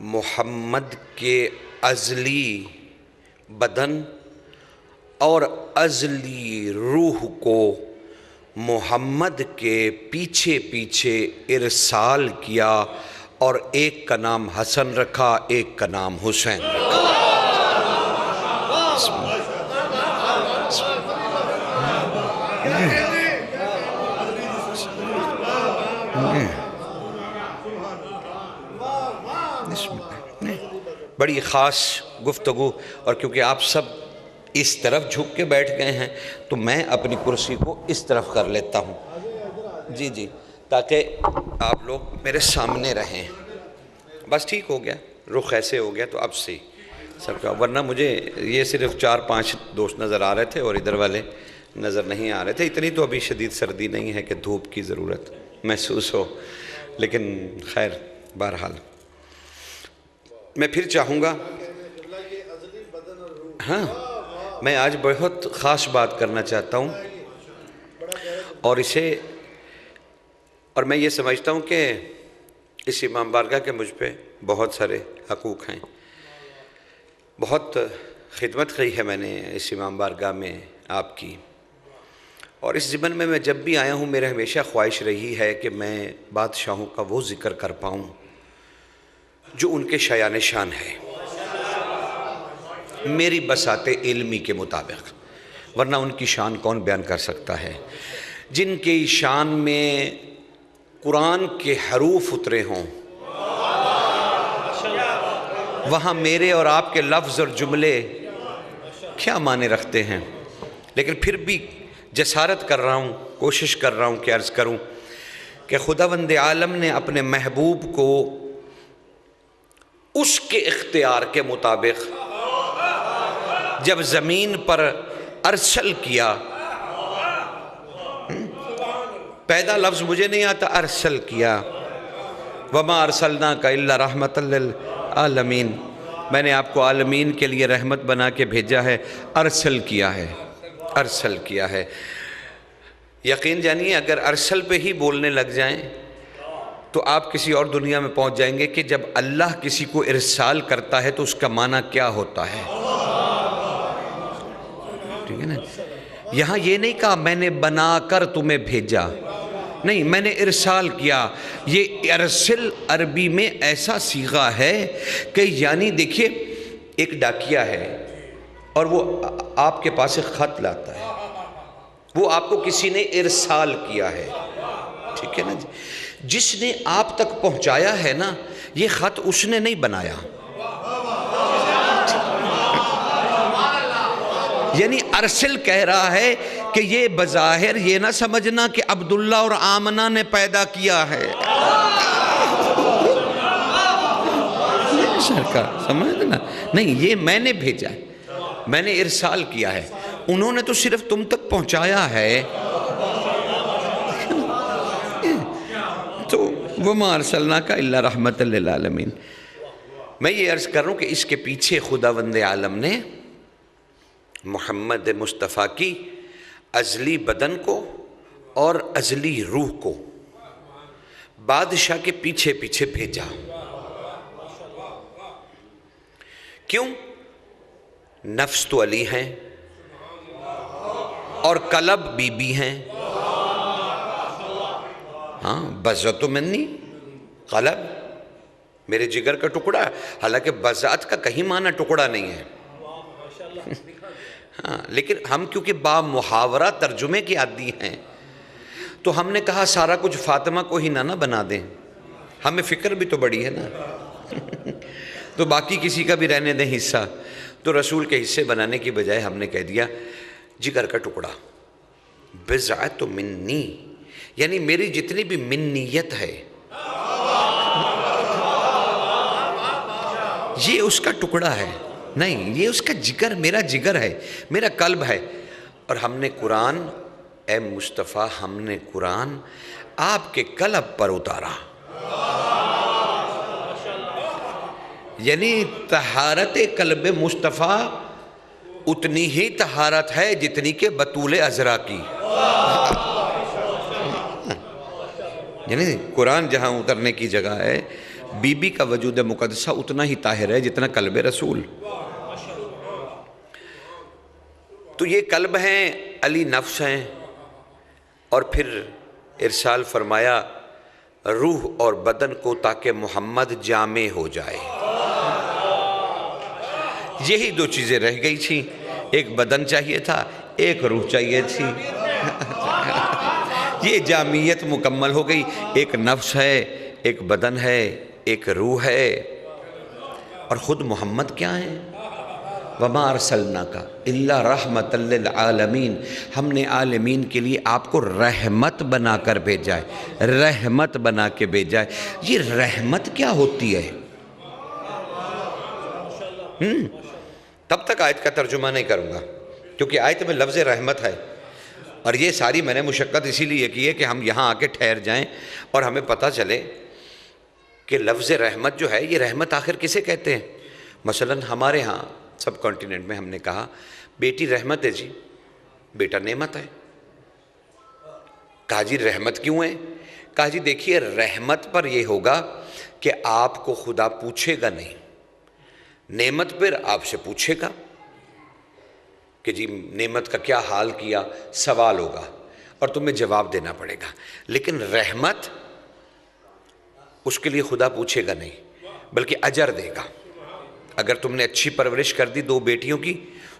محمد کے ازلی بدن اور ازلی روح کو محمد کے پیچھے پیچھے ارسال کیا، اور ایک کا نام حسن رکھا، ایک کا نام حسین رکھا۔ بڑی خاص گفتگو، اور کیونکہ آپ سب اس طرف جھک کے بیٹھ گئے ہیں تو میں اپنی کرسی کو اس طرف کر لیتا ہوں، جی تاکہ آپ لوگ میرے سامنے رہیں۔ بس ٹھیک ہو گیا، رخ ایسے ہو گیا تو اب سے سب کا، ورنہ مجھے یہ صرف 4-5 دوست نظر آ رہے تھے اور ادھر والے نظر نہیں آ رہے تھے۔ اتنی تو ابھی شدید سردی نہیں ہے کہ دھوپ کی ضرورت محسوس ہو، لیکن خیر بہرحال میں پھر چاہوں گا، ہاں میں آج بہت خاص بات کرنا چاہتا ہوں، اور میں یہ سمجھتا ہوں کہ اس امام بارگاہ کے مجھ پہ بہت سارے حقوق ہیں، بہت خدمت کی ہے میں نے اس امام بارگاہ میں آپ کی، اور اس ضمن میں جب بھی آیا ہوں میرے ہمیشہ خواہش رہی ہے کہ میں بادشاہوں کا وہ ذکر کر پاؤں جو ان کے شایان شان ہے، میری بساط علمی کے مطابق، ورنہ ان کی شان کون بیان کر سکتا ہے؟ جن کی شان میں قرآن کے حروف اترے ہوں، وہاں میرے اور آپ کے لفظ اور جملے کیا معنی رکھتے ہیں؟ لیکن پھر بھی جسارت کر رہا ہوں، کوشش کر رہا ہوں کہ عرض کروں کہ خداوند عالم نے اپنے محبوب کو اس کے اختیار کے مطابق جب زمین پر ارسل کیا، پیدا لفظ مجھے نہیں آتا، ارسل کیا، وما ارسلناک الا رحمۃ للعالمین، میں نے آپ کو عالمین کے لیے رحمت بنا کے بھیجا ہے، ارسل کیا ہے۔ یقین جانیے اگر ارسل پہ ہی بولنے لگ جائیں تو آپ کسی اور دنیا میں پہنچ جائیں گے کہ جب اللہ کسی کو ارسال کرتا ہے تو اس کا معنی کیا ہوتا ہے، ٹھیک ہے نا؟ یہاں یہ نہیں کہا میں نے بنا کر تمہیں بھیجا، نہیں، میں نے ارسال کیا۔ یہ ارسل عربی میں ایسا صیغہ ہے کہ یعنی دیکھیے ایک ڈاکیا ہے اور وہ آپ کے پاس ایک خط لاتا ہے، وہ آپ کو کسی نے ارسال کیا ہے، ٹھیک ہے نا جی؟ جس نے آپ تک پہنچایا ہے نا، یہ خط اس نے نہیں بنایا، یعنی ارسل کہہ رہا ہے کہ یہ بظاہر یہ نہ سمجھنا کہ عبداللہ اور آمنہ نے پیدا کیا ہے، سرکار سمجھنا نہیں، یہ میں نے بھیجا ہے، میں نے ارسال کیا ہے، انہوں نے تو صرف تم تک پہنچایا ہے، تو وما ارسلناک الا رحمۃ للعالمین۔ میں یہ عرض کر رہا ہوں کہ اس کے پیچھے خداوند عالم نے محمد مصطفیٰ کی ازلی بدن کو اور ازلی روح کو بادشاہ کے پیچھے پیچھے بھیجا۔ کیوں؟ نفس تو علی ہیں اور قلب بی بی ہیں، ہاں بذات منی، قلب میرے جگر کا ٹکڑا، حالانکہ بذات کا کہیں معنی ٹکڑا نہیں ہے، ہاں لیکن ہم کیونکہ با محاورہ ترجمے کے عادی ہیں تو ہم نے کہا سارا کچھ فاطمہ کو ہی نہ بنا دیں، ہمیں فکر بھی تو بڑی ہے نا، تو باقی کسی کا بھی رہنے دیں حصہ، تو رسول کے حصے بنانے کی بجائے ہم نے کہہ دیا جگر کا ٹکڑا، بضعۃ منی، یعنی میری جتنی بھی منیت ہے یہ اس کا ٹکڑا ہے، نہیں یہ اس کا جگر، میرا جگر ہے، میرا قلب ہے۔ اور ہم نے قرآن، اے مصطفیٰ ہم نے قرآن آپ کے قلب پر اتارا، یعنی طہارت قلب مصطفیٰ اتنی ہی طہارت ہے جتنی کہ بطول عذرا کی، یعنی قرآن جہاں اترنے کی جگہ ہے بی بی کا وجود مقدسہ اتنا ہی طاہر ہے جتنا قلب رسول. تو یہ قلب ہیں، علی نفس ہیں، اور پھر ارسال فرمایا روح اور بدن کو تاکہ محمد جامع ہو جائے. یہی دو چیزیں رہ گئی تھیں، ایک بدن چاہیے تھا، ایک روح چاہیے تھی. یہ جامعیت مکمل ہو گئی. ایک نفس ہے، ایک بدن ہے، ایک روح ہے. اور خود محمد کیا ہیں؟ وَمَا أَرْسَلْنَاكَ إِلَّا رَحْمَةً لِّلْعَالَمِينَ. ہم نے عالمین کے لیے آپ کو رحمت بنا کر بھیجا ہے، رحمت بنا کے بھیجا ہے. یہ رحمت کیا ہوتی ہے؟ تب تک آیت کا ترجمہ نہیں کروں گا کیونکہ آیت میں لفظ رحمت ہے، اور یہ ساری میں نے مشقت اسی لیے کی ہے کہ ہم یہاں آ کے ٹھہر جائیں اور ہمیں پتہ چلے کہ لفظ رحمت جو ہے یہ رحمت آخر کسے کہتے ہیں. مثلا ہمارے ہاں سب کانٹیننٹ میں ہم نے کہا بیٹی رحمت ہے جی، بیٹا نعمت ہے. کہا جی رحمت کیوں ہے؟ کہا جی دیکھیے رحمت پر یہ ہوگا کہ آپ کو خدا پوچھے گا نہیں، نعمت پر آپ سے پوچھے گا کہ جی نعمت کا کیا حال کیا، سوال ہوگا اور تمہیں جواب دینا پڑے گا. لیکن رحمت اس کے لیے خدا پوچھے گا نہیں بلکہ اجر دے گا. اگر تم نے اچھی پرورش کر دی 2 بیٹیوں کی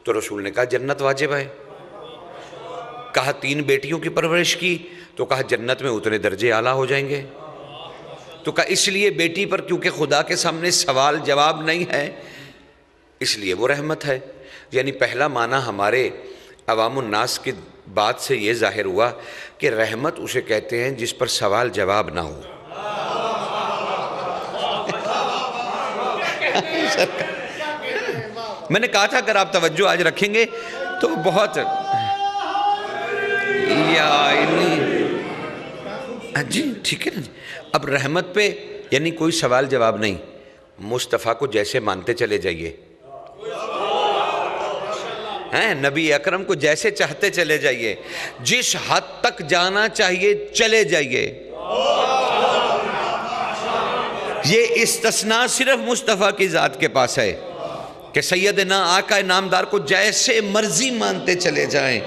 تو رسول نے کہا جنت واجب ہے. کہا 3 بیٹیوں کی پرورش کی تو کہا جنت میں اتنے درجے اعلیٰ ہو جائیں گے. تو کہا اس لیے بیٹی پر کیونکہ خدا کے سامنے سوال جواب نہیں ہے اس لیے وہ رحمت ہے. یعنی پہلا معنی ہمارے عوام الناس کی بات سے یہ ظاہر ہوا کہ رحمت اسے کہتے ہیں جس پر سوال جواب نہ ہو. میں نے کہا تھا اگر آپ توجہ آج رکھیں گے تو بہت جی ٹھیک ہے نا. اب رحمت پہ یعنی کوئی سوال جواب نہیں، مصطفیٰ کو جیسے مانتے چلے جائیے، نبی اکرم کو جیسے چاہتے چلے جائیے، جس حد تک جانا چاہیے چلے جائیے. یہ استثناء صرف مصطفیٰ کی ذات کے پاس ہے کہ سیدنا آقا نامدار کو جیسے مرضی مانتے چلے جائیں،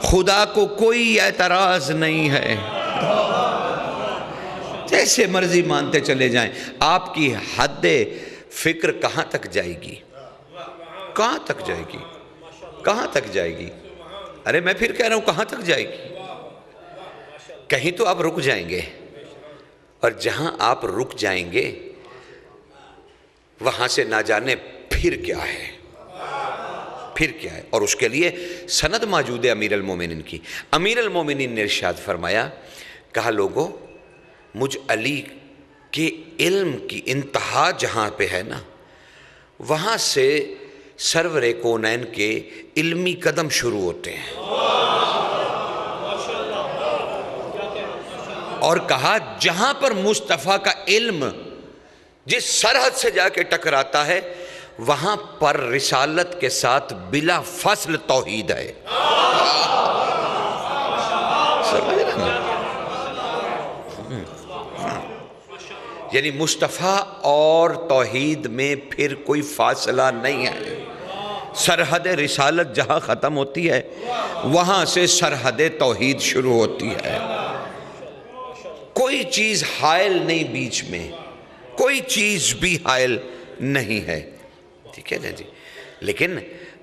خدا کو کوئی اعتراض نہیں ہے. جیسے مرضی مانتے چلے جائیں. آپ کی حد فکر کہاں تک جائے گی؟ کہاں تک جائے گی؟ کہاں تک جائے گی؟ ارے میں پھر کہہ رہا ہوں کہاں تک جائے گی؟ کہیں تو آپ رک جائیں گے، اور جہاں آپ رک جائیں گے وہاں سے نہ جانے پھر کیا ہے، پھر کیا ہے. اور اس کے لیے سند موجود ہے امیر المومنین کی. امیر المومنین نے ارشاد فرمایا، کہا لوگوں مجھ علی کے علم کی انتہا جہاں پہ ہے نا وہاں سے سرور کونین کے علمی قدم شروع ہوتے ہیں. اور کہا جہاں پر مصطفیٰ کا علم جس سرحد سے جا کے ٹکراتا ہے وہاں پر رسالت کے ساتھ بلا فصل توحید ہے. یعنی مصطفیٰ اور توحید میں پھر کوئی فاصلہ نہیں ہے. سرحد رسالت جہاں ختم ہوتی ہے وہاں سے سرحد توحید شروع ہوتی ہے. کوئی چیز حائل نہیں بیچ میں، کوئی چیز بھی حائل نہیں ہے. ٹھیک ہے نا جی. لیکن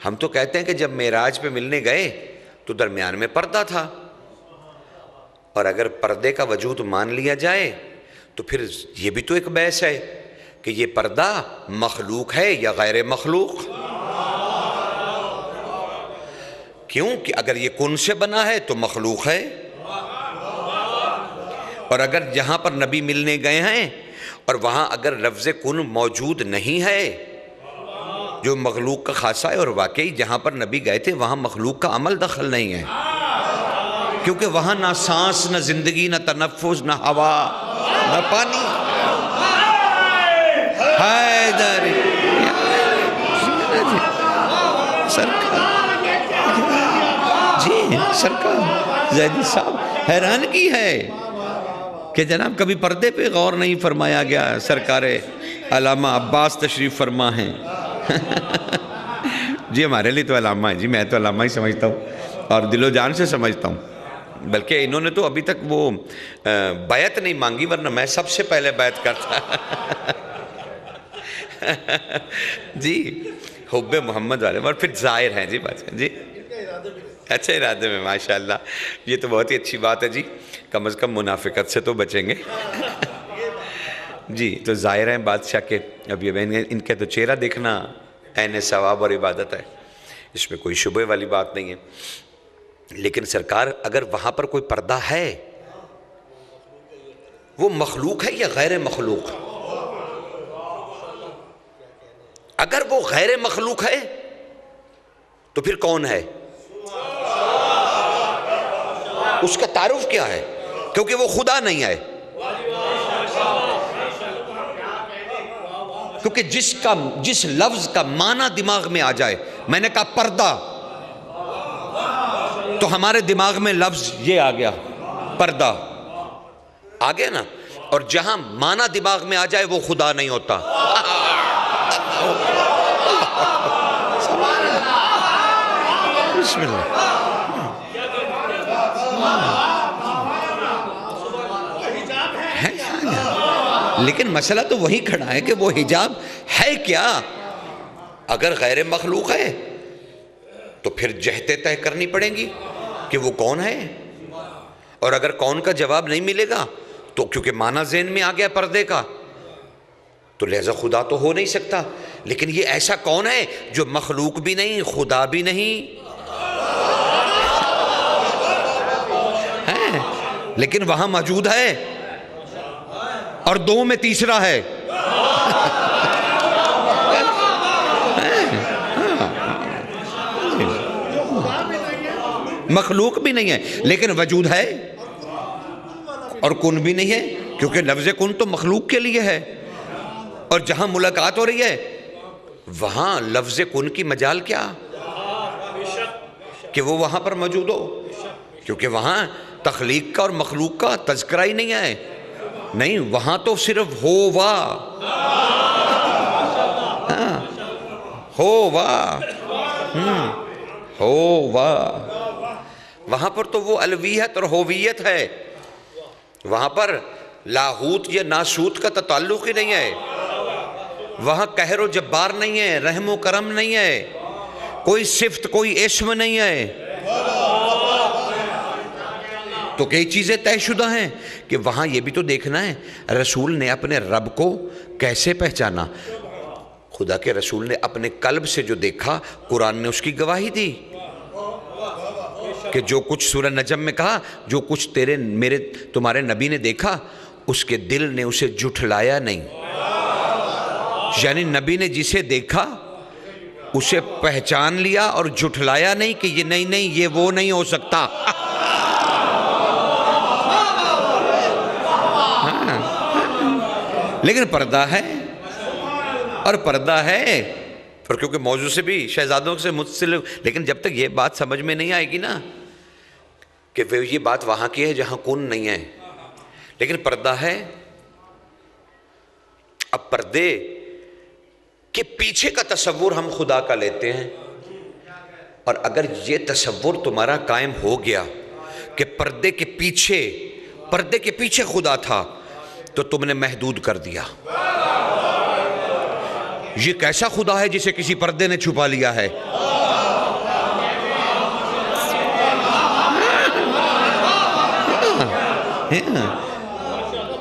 ہم تو کہتے ہیں کہ جب معراج پہ ملنے گئے تو درمیان میں پردہ تھا، اور اگر پردے کا وجود مان لیا جائے تو پھر یہ بھی تو ایک بحث ہے کہ یہ پردہ مخلوق ہے یا غیر مخلوق. کیوں کہ اگر یہ کن سے بنا ہے تو مخلوق ہے، اور اگر جہاں پر نبی ملنے گئے ہیں اور وہاں اگر لفظ کن موجود نہیں ہے جو مخلوق کا خاصہ ہے، اور واقعی جہاں پر نبی گئے تھے وہاں مخلوق کا عمل دخل نہیں ہے، کیونکہ وہاں نہ سانس، نہ زندگی، نہ تنفس، نہ ہوا، نہ پانی. حیدر سرکار جی سرکار زیدی صاحب حیران کی ہے. کہ جناب کبھی پردے پہ غور نہیں فرمایا گیا. سرکار علامہ عباس تشریف فرما ہیں. جی ہمارے لیے تو علامہ ہے جی، میں تو علامہ ہی سمجھتا ہوں اور دل و جان سے سمجھتا ہوں. بلکہ انہوں نے تو ابھی تک وہ بیعت نہیں مانگی، ورنہ میں سب سے پہلے بیعت کرتا. جی حب محمد والے، اور پھر ظاہر ہیں جی بات جی اچھے ارادے میں. ماشاءاللہ یہ تو بہت ہی اچھی بات ہے جی، کم از کم منافقت سے تو بچیں گے. جی تو ظاہر ہیں بادشاہ کے، اب یہ ان کے تو چہرہ دیکھنا عین ثواب اور عبادت ہے، اس میں کوئی شبہ والی بات نہیں ہے. لیکن سرکار اگر وہاں پر کوئی پردہ ہے، وہ مخلوق ہے یا غیر مخلوق؟ اگر وہ غیر مخلوق ہے تو پھر کون ہے؟ اس کا تعارف کیا ہے؟ کیونکہ وہ خدا نہیں ہے. کیونکہ جس لفظ کا معنی دماغ میں آ جائے، میں نے کہا پردہ، تو ہمارے دماغ میں لفظ یہ آ گیا پردہ آ گیا نا. اور جہاں معنی دماغ میں آ جائے وہ خدا نہیں ہوتا. بسم اللہ. لیکن مسئلہ تو وہی کھڑا ہے کہ وہ حجاب ہے کیا؟ اگر غیر مخلوق ہے تو پھر جہتیں طے کرنی پڑیں گی کہ وہ کون ہے. اور اگر کون کا جواب نہیں ملے گا تو کیونکہ معنی ذہن میں آ گیا پردے کا، تو لہذا خدا تو ہو نہیں سکتا. لیکن یہ ایسا کون ہے جو مخلوق بھی نہیں، خدا بھی نہیں ہے، لیکن وہاں موجود ہے اور دو میں تیسرا ہے. مخلوق بھی نہیں ہے لیکن وجود ہے، اور کن بھی نہیں ہے کیونکہ لفظ کن تو مخلوق کے لیے ہے. اور جہاں ملاقات ہو رہی ہے وہاں لفظ کن کی مجال کیا کہ وہ وہاں پر موجود ہو، کیونکہ وہاں تخلیق کا اور مخلوق کا تذکرہ ہی نہیں ہے. نہیں، وہاں تو صرف ہو وا ہو وا. وہاں پر تو وہ الویت اور ہوویت ہے، وہاں پر لاہوت یا ناسوت کا تعلق ہی نہیں ہے. وہاں قہر و جبار نہیں ہے، رحم و کرم نہیں ہے، کوئی صفت کوئی اسم نہیں ہے. تو کئی چیزیں طے شدہ ہیں کہ وہاں یہ بھی تو دیکھنا ہے رسول نے اپنے رب کو کیسے پہچانا. خدا کے رسول نے اپنے قلب سے جو دیکھا، قرآن نے اس کی گواہی دی کہ جو کچھ سورہ نجم میں کہا، جو کچھ تمہارے نبی نے دیکھا، اس کے دل نے اسے جھٹلایا نہیں. یعنی نبی نے جسے دیکھا اسے پہچان لیا اور جھٹلایا نہیں کہ یہ نہیں یہ وہ نہیں ہو سکتا. لیکن پردہ ہے، اور پردہ ہے اور کیونکہ موضوع سے بھی شہزادوں سے متصل. لیکن جب تک یہ بات سمجھ میں نہیں آئے گی نا کہ یہ بات وہاں کی ہے جہاں کون نہیں ہے، لیکن پردہ ہے. اب پردے کے پیچھے کا تصور ہم خدا کا لیتے ہیں، اور اگر یہ تصور تمہارا قائم ہو گیا کہ پردے کے پیچھے خدا تھا، تو تم نے محدود کر دیا. یہ کیسا خدا ہے جسے کسی پردے نے چھپا لیا ہے؟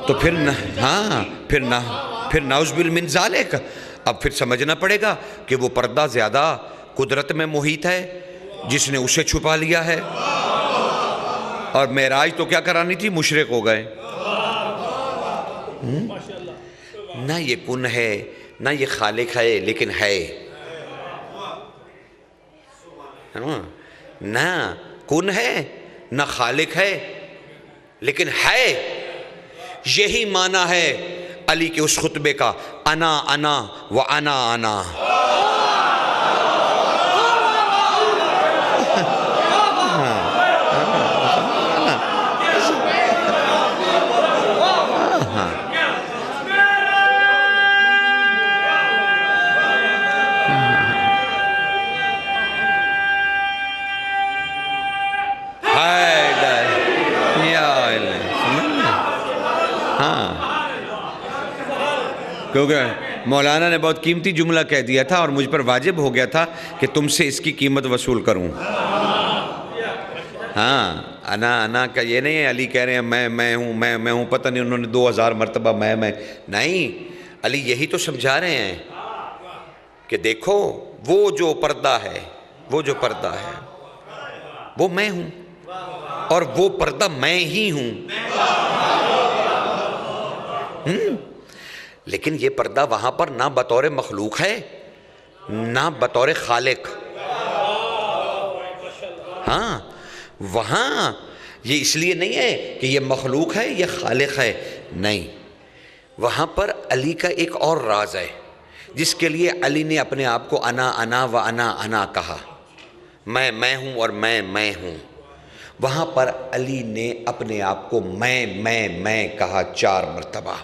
تو پھر نعوذ باللہ من ذالک. اب پھر سمجھنا پڑے گا کہ وہ پردہ زیادہ قدرت میں محیط ہے جس نے اسے چھپا لیا ہے. اور معراج تو کیا کرانی تھی، مشرک ہو گئے. نہ یہ کن ہے نہ یہ خالق ہے لیکن ہے. نہ کن ہے نہ خالق ہے لیکن ہے. یہی معنی ہے علی کے اس خطبے کا، انا و انا. کیونکہ مولانا نے بہت قیمتی جملہ کہہ دیا تھا اور مجھ پر واجب ہو گیا تھا کہ تم سے اس کی قیمت وصول کروں. ہاں انا کا یہ نہیں ہے علی کہہ رہے ہیں میں ہوں پتہ نہیں انہوں نے 2000 مرتبہ میں نہیں. علی یہی تو سمجھا رہے ہیں کہ دیکھو وہ جو پردہ ہے وہ میں ہوں اور وہ پردہ میں ہی ہوں. لیکن یہ پردہ وہاں پر نہ بطور مخلوق ہے نہ بطور خالق. ہاں وہاں یہ اس لیے نہیں ہے کہ یہ مخلوق ہے یہ خالق ہے، نہیں. وہاں پر علی کا ایک اور راز ہے جس کے لیے علی نے اپنے آپ کو انا و انا کہا. میں ہوں اور میں ہوں. وہاں پر علی نے اپنے آپ کو میں کہا 4 مرتبہ.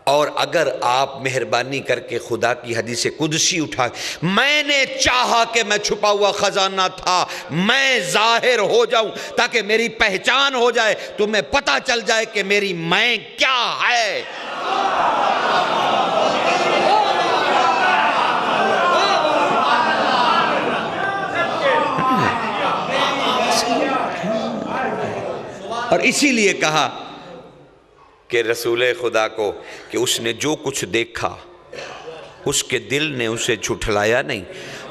اور اگر آپ مہربانی کر کے خدا کی حدیث قدسی اٹھا، میں نے چاہا کہ میں چھپا ہوا خزانہ تھا، میں ظاہر ہو جاؤں تاکہ میری پہچان ہو جائے، تمہیں پتہ چل جائے کہ میری میں کیا ہے. اور اسی لیے کہا کہ رسول خدا کو کہ اس نے جو کچھ دیکھا اس کے دل نے اسے جھٹلایا نہیں.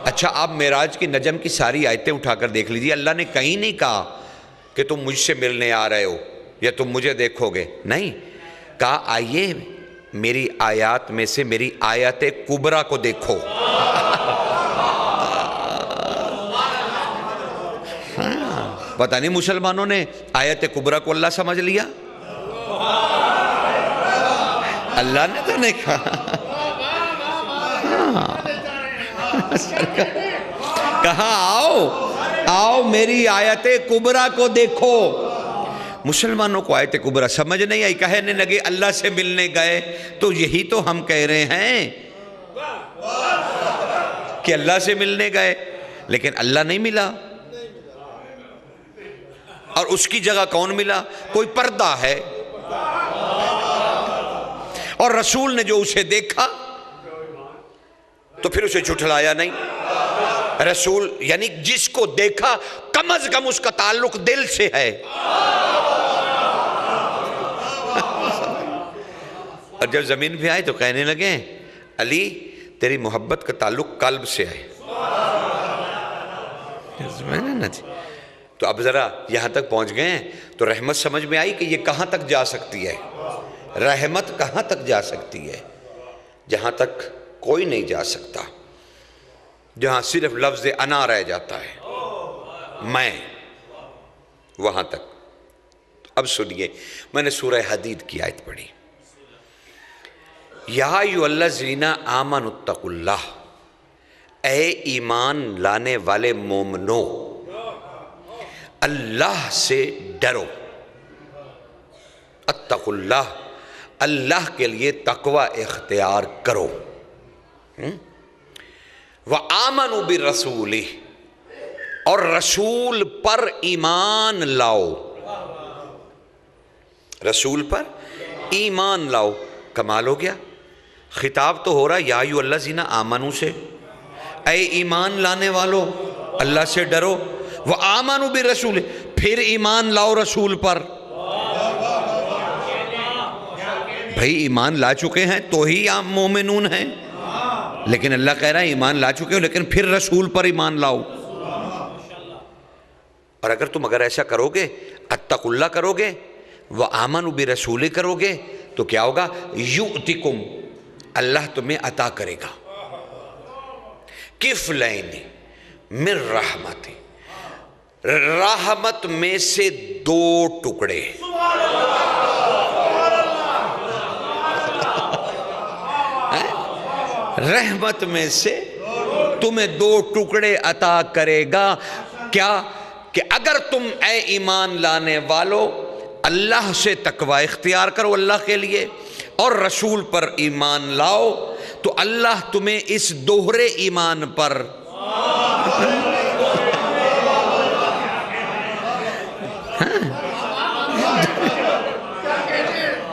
اچھا آپ معراج کی نجم کی ساری آیتیں اٹھا کر دیکھ لیجئے، اللہ نے کہیں نہیں کہا کہ تم مجھ سے ملنے آ رہے ہو یا تم مجھے دیکھو گے، نہیں کہا آئیے میری آیات میں سے میری آیت کبریٰ کو دیکھو. پتہ نہیں مسلمانوں نے آیت کبریٰ کو اللہ سمجھ لیا، اللہ نے تو نہیں کہا آؤ میری آیت کبریٰ کو دیکھو. مسلمانوں کو آیت کبریٰ سمجھ نہیں آئی، کہنے لگے اللہ سے ملنے گئے. تو یہی تو ہم کہہ رہے ہیں کہ اللہ سے ملنے گئے لیکن اللہ نہیں ملا، اور اس کی جگہ کون ملا؟ کوئی پردہ ہے. اور رسول نے جو اسے دیکھا تو پھر اسے جھٹلایا نہیں. رسول یعنی جس کو دیکھا کم از کم اس کا تعلق دل سے ہے. اور جب زمین پہ آئے تو کہنے لگے علی تیری محبت کا تعلق قلب سے ہے. تو اب ذرا یہاں تک پہنچ گئے ہیں تو رحمت سمجھ میں آئی کہ یہ کہاں تک جا سکتی ہے. رحمت کہاں تک جا سکتی ہے؟ جہاں تک کوئی نہیں جا سکتا، جہاں صرف لفظ انا رہ جاتا ہے، میں، وہاں تک. اب سنیے، میں نے سورہ حدید کی آیت پڑھی، یا ایھا الذین آمنوا اتقوا اللہ، اے ایمان لانے والے مومنو اللہ سے ڈرو. اتقوا اللہ، اللہ کے لیے تقوی اختیار کرو. وآمنوا برسولہ، اور رسول پر ایمان لاؤ. رسول پر ایمان لاؤ. کمال ہو گیا، خطاب تو ہو رہا یا ایھا الذین آمنوا سے، اے ایمان لانے والو اللہ سے ڈرو. وآمنوا برسولہ، پھر ایمان لاؤ رسول پر. بھئی ایمان لا چکے ہیں تو ہی آپ مومنون ہیں، لیکن اللہ کہہ رہا ہے ایمان لا چکے ہو لیکن پھر رسول پر ایمان لاؤ. اور اگر تم ایسا کرو گے، اتقوا اللہ کرو گے، وآمنوا برسولہ کرو گے، تو کیا ہوگا؟ یؤتکم، اللہ تمہیں عطا کرے گا کفلین من رحمت، رحمت میں سے 2 ٹکڑے. رحمت میں سے تمہیں 2 ٹکڑے عطا کرے گا. کیا؟ کہ اگر تم اے ایمان لانے والو اللہ سے تقوی اختیار کرو اللہ کے لیے اور رسول پر ایمان لاؤ تو اللہ تمہیں اس دوہرے ایمان پر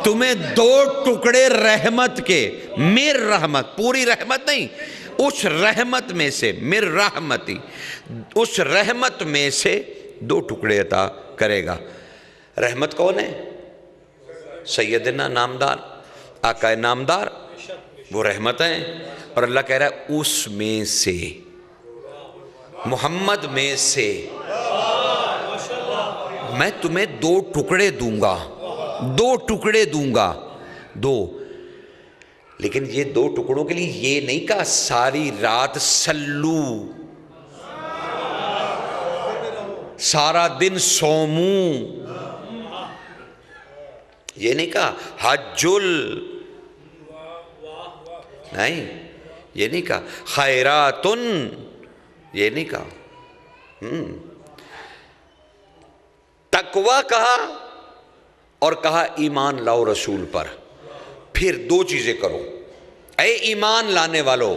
تمہیں دو ٹکڑے رحمت کے، مر رحمت، پوری رحمت نہیں، اس رحمت میں سے، مر رحمتی، اس رحمت میں سے دو ٹکڑے عطا کرے گا۔ رحمت کون ہے؟ سیدنا نامدار، آقا نامدار، وہ رحمت ہیں، اور اللہ کہہ رہا ہے اس میں سے، محمد میں سے میں تمہیں دو ٹکڑے دوں گا، دو ٹکڑے دوں گا، دو۔ لیکن یہ دو ٹکڑوں کے لیے یہ نہیں کہا ساری رات سلو، سارا دن سوموں، یہ نہیں کہا حجل، نہیں یہ نہیں کہا خیراتن، یہ نہیں کہا، تقوی کہا، اور کہا ایمان لاؤ رسول پر۔ پھر دو چیزیں کرو، اے ایمان لانے والو،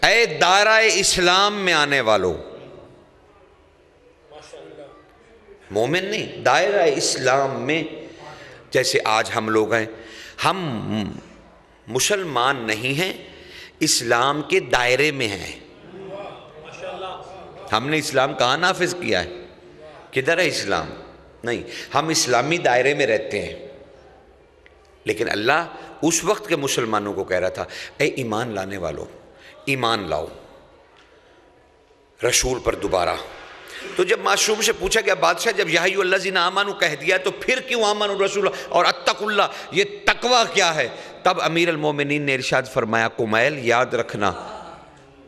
اے دائرہ اسلام میں آنے والو، مومن نہیں، دائرہ اسلام میں، جیسے آج ہم لوگ ہیں، ہم مسلمان نہیں ہیں، اسلام کے دائرے میں ہیں۔ ہم نے اسلام کہاں نافذ کیا ہے؟ کدھر ہے اسلام؟ نہیں، ہم اسلامی دائرے میں رہتے ہیں۔ لیکن اللہ اس وقت کے مسلمانوں کو کہہ رہا تھا اے ایمان لانے والو، ایمان لاؤ رسول پر دوبارہ۔ تو جب معصوم سے پوچھا گیا بادشاہ جب یا ایھا الذین آمنوا کہہ دیا تو پھر کیوں آمنوا رسول اور اتقوا اللہ، یہ تقوی کیا ہے؟ تب امیر المومنین نے ارشاد فرمایا کمیل یاد رکھنا،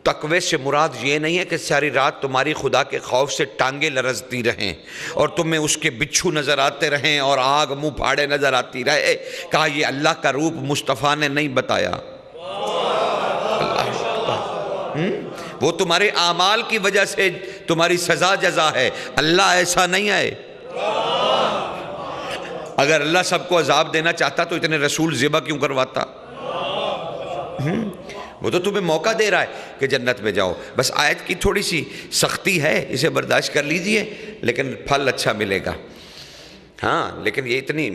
تقوی سے مراد یہ نہیں ہے کہ ساری رات تمہاری خدا کے خوف سے ٹانگیں لرزتی رہیں اور تمہیں اس کے بچھو نظر آتے رہیں اور آگ منہ پھاڑے نظر آتی رہے۔ کہا یہ اللہ کا روپ مصطفیٰ نے نہیں بتایا، وہ تمہارے اعمال کی وجہ سے تمہاری سزا جزا ہے، اللہ ایسا نہیں ہے۔ اگر اللہ سب کو عذاب دینا چاہتا تو اتنے رسول ذبح کیوں کرواتا؟ وہ تو تمہیں موقع دے رہا ہے کہ جنت میں جاؤ، بس آیت کی تھوڑی سی سختی ہے، اسے برداشت کر لیجئے، لیکن پھل اچھا ملے گا۔ ہاں لیکن یہ اتنی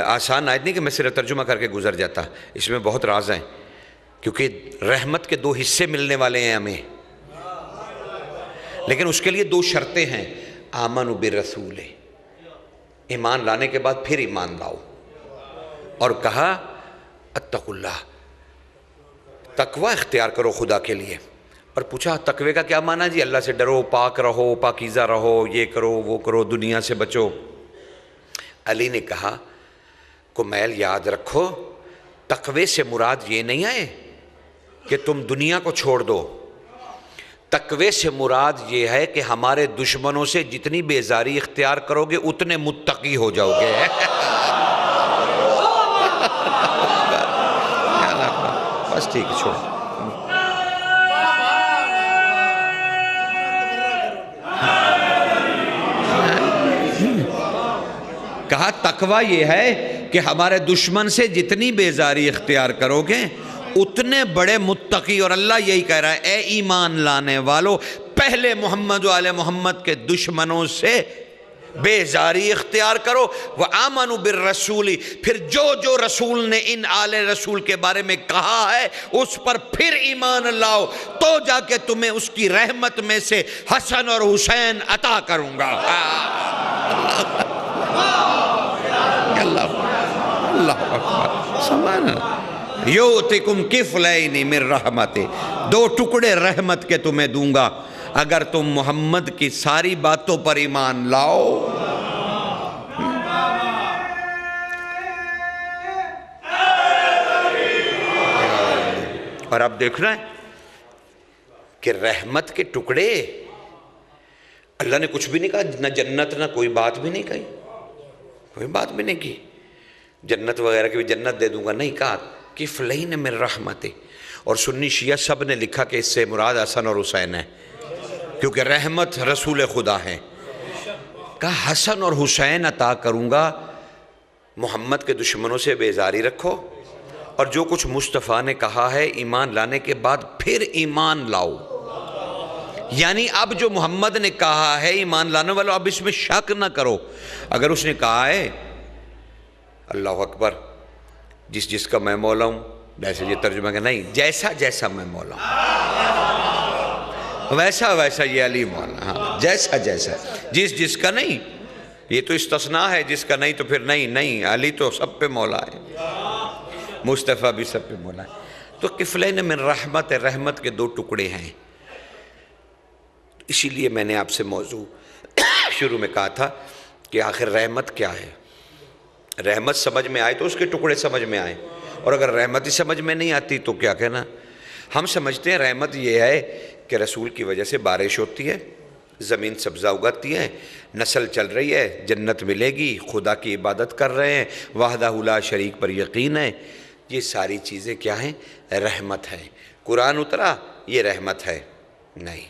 آسان آیت نہیں کہ میں صرف ترجمہ کر کے گزر جاتا، اس میں بہت راز ہیں، کیونکہ رحمت کے دو حصے ملنے والے ہیں ہمیں، لیکن اس کے لیے دو شرطیں ہیں، آمنوا بالرسول، ایمان لانے کے بعد پھر ایمان لاؤ، اور کہا اتقوا اللہ، تقوی اختیار کرو خدا کے لیے۔ اور پوچھا تقوی کا کیا معنی جی؟ اللہ سے ڈرو، پاک رہو، پاکیزہ رہو، یہ کرو وہ کرو، دنیا سے بچو۔ علی نے کہا کمیل یاد رکھو، تقوی سے مراد یہ نہیں ہے کہ تم دنیا کو چھوڑ دو، تقوی سے مراد یہ ہے کہ ہمارے دشمنوں سے جتنی بیزاری اختیار کرو گے اتنے متقی ہو جاؤ گے۔ بس ٹھیک ہے، چھوڑو۔ کہا تقوی یہ ہے کہ ہمارے دشمن سے جتنی بیزاری اختیار کرو گے اتنے بڑے متقی، اور اللہ یہی کہہ رہا ہے اے ایمان لانے والو، پہلے محمد و آل محمد کے دشمنوں سے بیزاری اختیار کرو، وآمنوا بالرسول، پھر جو جو رسول نے ان آل رسول کے بارے میں کہا ہے اس پر پھر ایمان لاؤ، تو جا کے تمہیں اس کی رحمت میں سے حسن اور حسین عطا کروں گا۔ اللہ اکبر، سبحان اللہ۔ یؤتکم کفلین من رحمتہ، دو ٹکڑے رحمت کے تمہیں دوں گا اگر تم محمد کی ساری باتوں پر ایمان لاؤ۔ اور اب دیکھنا ہے کہ رحمت کے ٹکڑے، اللہ نے کچھ بھی نہیں کہا، نہ جنت نہ کوئی بات بھی نہیں کہی، کوئی بات بھی نہیں کی جنت وغیرہ کی بھی جنت دے دوں گا، نہیں کہا کفلین من رحمتہ۔ اور سنی شیعہ سب نے لکھا کہ اس سے مراد حسن اور حسین ہے، کیونکہ رحمت رسول خدا ہے۔ کہا حسن اور حسین عطا کروں گا، محمد کے دشمنوں سے بیزاری رکھو، اور جو کچھ مصطفیٰ نے کہا ہے ایمان لانے کے بعد پھر ایمان لاؤ۔ یعنی اب جو محمد نے کہا ہے ایمان لانے والوں، اب اس میں شک نہ کرو۔ اگر اس نے کہا ہے اللہ اکبر، جس جس کا میں مولا ہوں، ویسے یہ ترجمہ کہ نہیں، جیسا جیسا میں مولا ہوں ویسا ویسا یہ علی مولا، ہاں جیسا جیسا، جس جس کا نہیں، یہ تو استثناء ہے، جس کا نہیں تو پھر نہیں، علی تو سب پہ مولا ہے، مصطفیٰ بھی سب پہ مولا ہے۔ تو کفلین من رحمت، رحمت کے 2 ٹکڑے ہیں، اسی لیے میں نے آپ سے موضوع شروع میں کہا تھا کہ آخر رحمت کیا ہے؟ رحمت سمجھ میں آئے تو اس کے ٹکڑے سمجھ میں آئے، اور اگر رحمت ہی سمجھ میں نہیں آتی تو کیا کہنا؟ ہم سمجھتے ہیں رحمت یہ ہے کہ رسول کی وجہ سے بارش ہوتی ہے، زمین سبزہ اگاتی ہے، نسل چل رہی ہے، جنت ملے گی، خدا کی عبادت کر رہے ہیں، وحدہ لا شریک پر یقین ہے، یہ ساری چیزیں کیا ہیں؟ رحمت ہے۔ قرآن اترا یہ رحمت ہے؟ نہیں،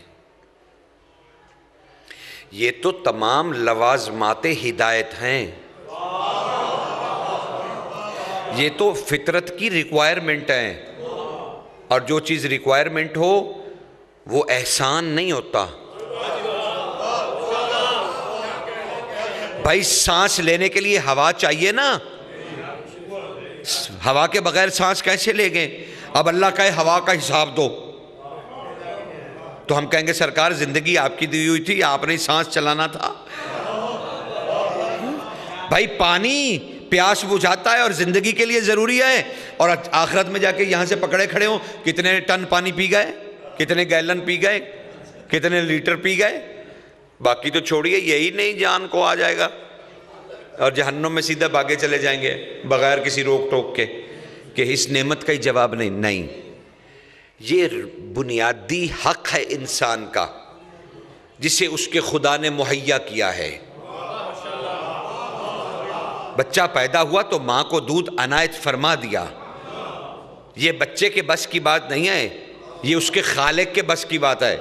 یہ تو تمام لوازمات ہدایت ہیں، یہ تو فطرت کی ریکوائرمنٹ ہیں، اور جو چیز ریکوائرمنٹ ہو وہ احسان نہیں ہوتا۔ بھائی سانس لینے کے لیے ہوا چاہیے نا، ہوا کے بغیر سانس کیسے لے گئے؟ اب اللہ کہے ہوا کا حساب دو تو ہم کہیں گے سرکار زندگی آپ کی دی ہوئی تھی، آپ نے سانس چلانا تھا۔ بھائی پانی پیاس بجھاتا ہے اور زندگی کے لیے ضروری ہے، اور آخرت میں جا کے یہاں سے پکڑے کھڑے ہوں کتنے ٹن پانی پی گئے، کتنے گیلن پی گئے، کتنے لیٹر پی گئے، باقی تو چھوڑیے، یہی نہیں جان کو آ جائے گا اور جہنم میں سیدھا بھاگے چلے جائیں گے بغیر کسی روک ٹوک کے کہ اس نعمت کا ہی جواب نہیں۔ یہ بنیادی حق ہے انسان کا جسے اس کے خدا نے مہیا کیا ہے۔ بچہ پیدا ہوا تو ماں کو دودھ عنایت فرما دیا، یہ بچے کے بس کی بات نہیں ہے، یہ اس کے خالق کے بس کی بات ہے،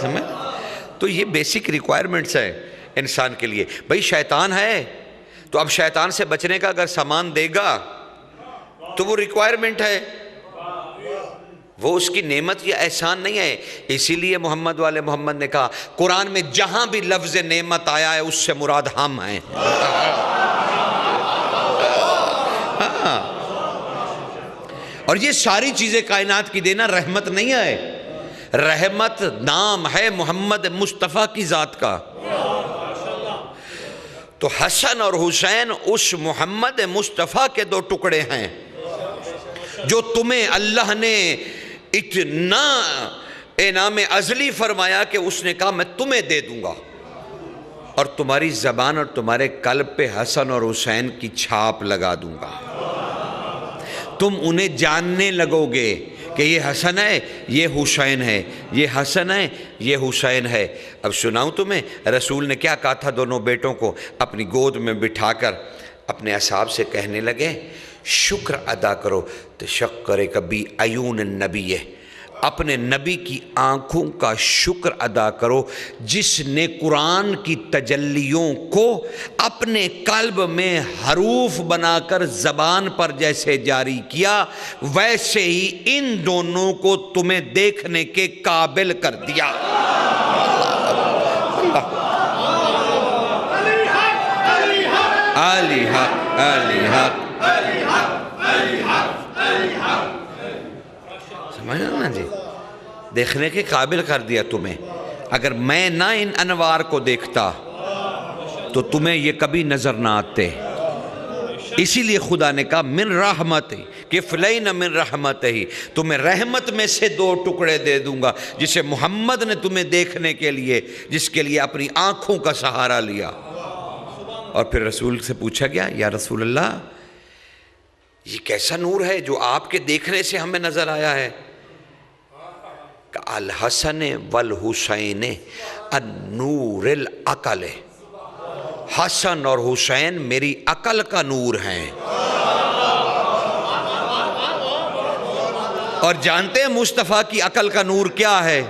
سمجھ؟ تو یہ بیسک ریکوائرمنٹس ہیں انسان کے لیے۔ بھئی شیطان ہے تو اب شیطان سے بچنے کا اگر سامان دے گا تو وہ ریکوائرمنٹ ہے، وہ اس کی نعمت یا احسان نہیں ہے۔ اسی لیے محمد والے محمد نے کہا قرآن میں جہاں بھی لفظ نعمت آیا ہے اس سے مراد ہم ہیں۔ اور یہ ساری چیزیں کائنات کی دینا رحمت نہیں ہے، رحمت نام ہے محمد مصطفیٰ کی ذات کا۔ تو حسن اور حسین اس محمد مصطفیٰ کے 2 ٹکڑے ہیں جو تمہیں اللہ نے اتنا انعام ازلی فرمایا کہ اس نے کہا میں تمہیں دے دوں گا، اور تمہاری زبان اور تمہارے قلب پہ حسن اور حسین کی چھاپ لگا دوں گا، تم انہیں جاننے لگو گے کہ یہ حسن ہے یہ حسین ہے، یہ حسن ہے یہ حسین ہے۔ اب سناؤں تمہیں رسول نے کیا کہا تھا دونوں بیٹوں کو اپنی گود میں بٹھا کر اپنے اصحاب سے کہنے لگے شکر ادا کرو، تشکر کبھی عیون النبی، اپنے نبی کی آنکھوں کا شکر ادا کرو جس نے قرآن کی تجلیوں کو اپنے قلب میں حروف بنا کر زبان پر جیسے جاری کیا، ویسے ہی ان دونوں کو تمہیں دیکھنے کے قابل کر دیا۔ علی حق علی حق، سمجھنا نا جی، دیکھنے کے قابل کر دیا تمہیں۔ اگر میں نہ ان انوار کو دیکھتا تو تمہیں یہ کبھی نظر نہ آتے، اسی لیے خدا نے کہا من رحمت ہی کفلین من رحمت ہی، تمہیں رحمت میں سے 2 ٹکڑے دے دوں گا جسے محمد نے تمہیں دیکھنے کے لیے، جس کے لیے اپنی آنکھوں کا سہارا لیا۔ اور پھر رسول سے پوچھا گیا یا رسول اللہ یہ کیسا نور ہے جو آپ کے دیکھنے سے ہمیں نظر آیا ہے؟ کہ الحسن والحسین النور العقل، حسن اور حسین میری عقل کا نور ہیں۔ اور جانتے ہیں مصطفیٰ کی عقل کا نور کیا ہے؟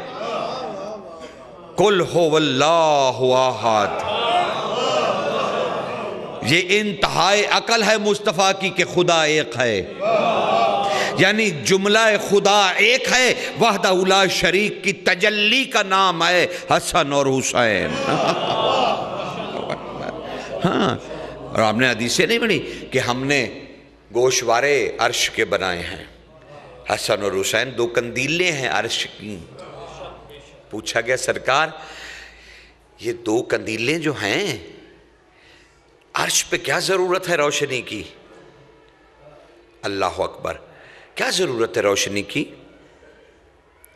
قل هو اللہ احد، یہ انتہائی عقل ہے مصطفیٰ کی کہ خدا ایک ہے، یعنی جملہ خدا ایک ہے، وحدہ لا شریک کی تجلی کا نام ہے حسن اور حسین۔ ہاں، اور آپ نے حدیثیں نہیں پڑھی کہ ہم نے گوشوارے عرش کے بنائے ہیں، حسن اور حسین دو قندیلیں ہیں عرش کی. پوچھا گیا سرکار یہ دو قندیلیں جو ہیں عرش پہ کیا ضرورت ہے روشنی کی؟ اللہ اکبر، کیا ضرورت ہے روشنی کی؟